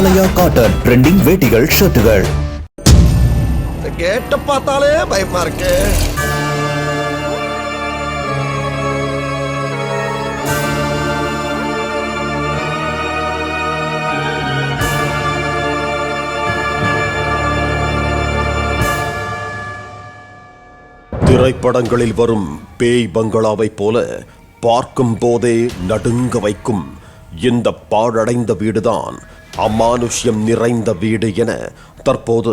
ஆலயா cotton trending வேட்டிகள் ஷர்ட்டுகள். கேட்ட பார்த்தாலே பயமா இருக்கு. திரைப்படங்களில் வரும் பேய் பங்களாவைப் போல பார்க்கும் போதே நடுங்க வைக்கும் இந்த பாழடைந்த வீடுதான் அமானுஷ்யம் நிறைந்த வீடு என தற்போது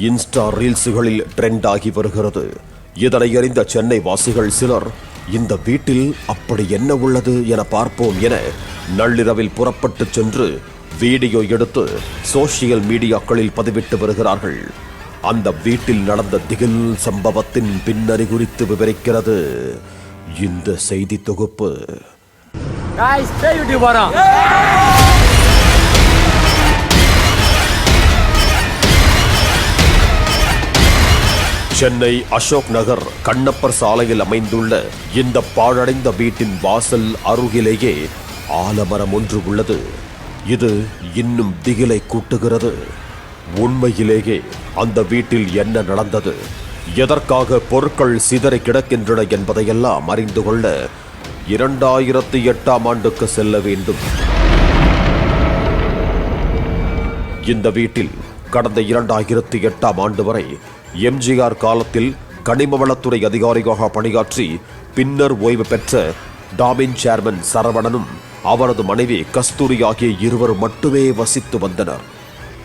இன்ஸ்டா ரீல்ஸுகளில் ட்ரெண்ட் ஆகி வருகிறது. இதனை அறிந்த சென்னை வாசிகள் சிலர் இந்த வீட்டில் அப்படி என்ன உள்ளது என பார்ப்போம் என நள்ளிரவில் புறப்பட்டு சென்று வீடியோ எடுத்து சோசியல் மீடியாக்களில் பதிவிட்டு வருகிறார்கள். அந்த வீட்டில் நடந்த திகில் சம்பவத்தின் பின்னணி குறித்து விவரிக்கிறது இந்த செய்தி தொகுப்பு. சென்னை அசோக் நகர் கண்ணப்பர் சாலையில் அமைந்துள்ள இந்த பாழடைந்த வீட்டின் வாசல் அருகிலேயே ஆலமரம் ஒன்று உள்ளது. இது இன்னும் திகிலை கூட்டுகிறது. உண்மையிலேயே அந்த வீட்டில் என்ன நடந்தது, எதற்காக பொருட்கள் சிதறி கிடக்கின்றன என்பதையெல்லாம் அறிந்து கொள்ள 2008ஆம் ஆண்டுக்கு செல்ல வேண்டும். இந்த வீட்டில் கடந்த 2008ஆம் ஆண்டு வரை எம்ஜிஆர் காலத்தில் கனிமவளத்துறை அதிகாரியாக பணியாற்றி பின்னர் ஓய்வு பெற்ற டாமின் சேர்மன் சரவணனும் அவரது மனைவி கஸ்தூரி ஆகிய இருவர் மட்டுமே வசித்து வந்தனர்.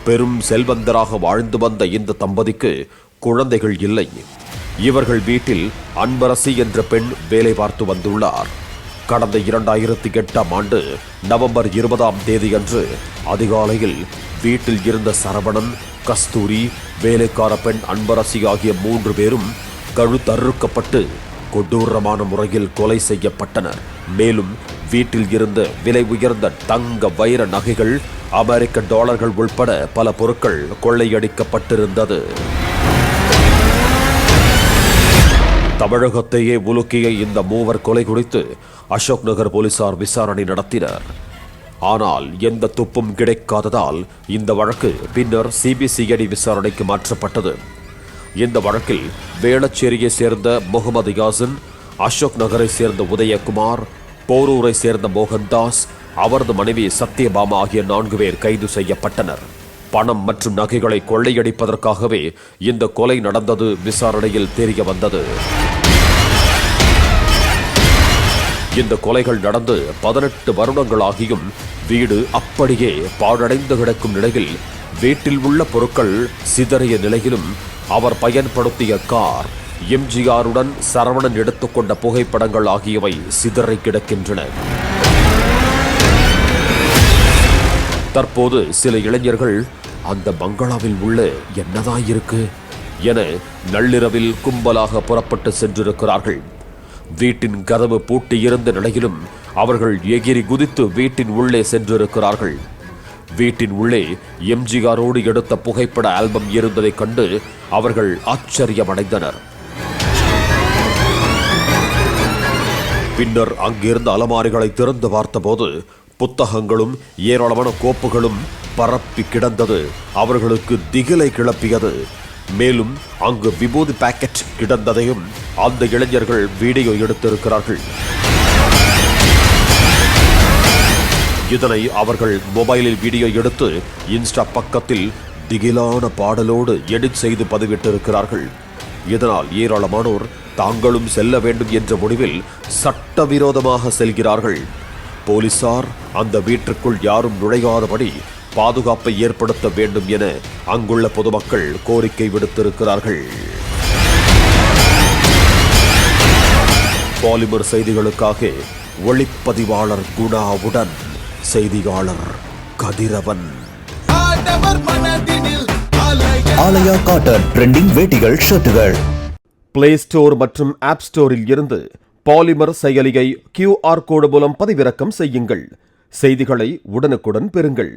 பெரும் செல்வந்தராக வாழ்ந்து வந்த இந்த தம்பதிக்கு குழந்தைகள் இல்லை. இவர்கள் வீட்டில் அன்பரசி என்ற பெண் வேலை பார்த்து வந்துள்ளார். கடந்த 2008ஆம் ஆண்டு நவம்பர் 20ஆம் தேதியன்று அதிகாலையில் வீட்டில் இருந்த சரவணன், கஸ்தூரி, வேலைக்கார பெண் அன்பரசி ஆகிய 3 பேரும் கழுத்தறுக்கப்பட்டு கொடூரமான முறையில் கொலை செய்யப்பட்டனர். மேலும் வீட்டில் இருந்த விலை உயர்ந்த தங்க வைர நகைகள், அமெரிக்க டாலர்கள் உள்பட பல பொருட்கள் கொள்ளையடிக்கப்பட்டிருந்தது. தமிழகத்தையே உலுக்கிய இந்த மூவர் கொலை குறித்து அசோக் நகர் போலீசார் விசாரணை நடத்தினர். ஆனால் எந்த துப்பும் கிடைக்காததால் இந்த வழக்கு பின்னர் சிபிசிஐடி விசாரணைக்கு மாற்றப்பட்டது. இந்த வழக்கில் வேளச்சேரியை சேர்ந்த முகமது யாசின், அசோக் நகரை சேர்ந்த உதயகுமார், போரூரை சேர்ந்த மோகன்தாஸ், அவரது மனைவி சத்யபாமா ஆகிய 4 பேர் கைது செய்யப்பட்டனர். பணம் மற்றும் நகைகளை கொள்ளையடிப்பதற்காகவே இந்த கொலை நடந்தது விசாரணையில் தெரிய வந்தது. இந்த கொலைகள் நடந்து 18 வருடங்களாகியும் வீடு அப்படியே பாழடைந்து கிடக்கும் நிலையில் வீட்டில் உள்ள பொருட்கள் சிதறிய நிலையிலும் அவர் பயன்படுத்திய கார், எம்ஜிஆருடன் சரவணன் எடுத்துக்கொண்ட புகைப்படங்கள் ஆகியவை சிதறி கிடக்கின்றன. தற்போது சில இளைஞர்கள் அந்த பங்களாவில் உள்ள என்னதான் இருக்கு என நள்ளிரவில் கும்பலாக புறப்பட்டு சென்றிருக்கிறார்கள். வீட்டின் கதவு பூட்டி இருந்த நிலையிலும் அவர்கள் எகிரி குதித்து வீட்டின் உள்ளே சென்றிருக்கிறார்கள். வீட்டின் உள்ளே எம்ஜிஆரோடு எடுத்த புகைப்பட ஆல்பம் இருந்ததைக் கண்டு அவர்கள் ஆச்சரியமடைந்தனர். பின்னர் அங்கிருந்த அலமாரிகளை திறந்து பார்த்தபோது புத்தகங்களும் ஏராளமான கோப்புகளும் பரப்பி கிடந்தது அவர்களுக்கு திகிலை கிளப்பியது. மேலும் அங்கு விபூதி பாக்கெட் கிடந்ததையும் அந்த இளைஞர்கள் வீடியோ எடுத்திருக்கிறார்கள். இதனை அவர்கள் மொபைலில் வீடியோ எடுத்து இன்ஸ்டா பக்கத்தில் திகிலான பாடலோடு எடிட் செய்து பதிவிட்டிருக்கிறார்கள். இதனால் ஏராளமானோர் தாங்களும் செல்ல வேண்டும் என்ற முடிவில் சட்டவிரோதமாக செல்கிறார்கள். போலீசார் அந்த வீட்டிற்குள் யாரும் நுழையாதபடி பாதுகாப்பை ஏற்படுத்த வேண்டும் என அங்குள்ள பொதுமக்கள் கோரிக்கை விடுத்திருக்கிறார்கள். பாலிமர் செய்திகளுக்காக ஒளிப்பதிவாளர் குணாவுடன் செய்தியாளர் கதிரவன். ஆலயா காட்டன் ட்ரெண்டிங் வேட்டிகள் ஷர்ட்டுகள். பிளே ஸ்டோர் மற்றும் ஆப் ஸ்டோரில் இருந்து பாலிமர் செயலியை QR கோடு மூலம் பதிவிறக்கம் செய்யுங்கள். செய்திகளை உடனுக்குடன் பெறுங்கள்.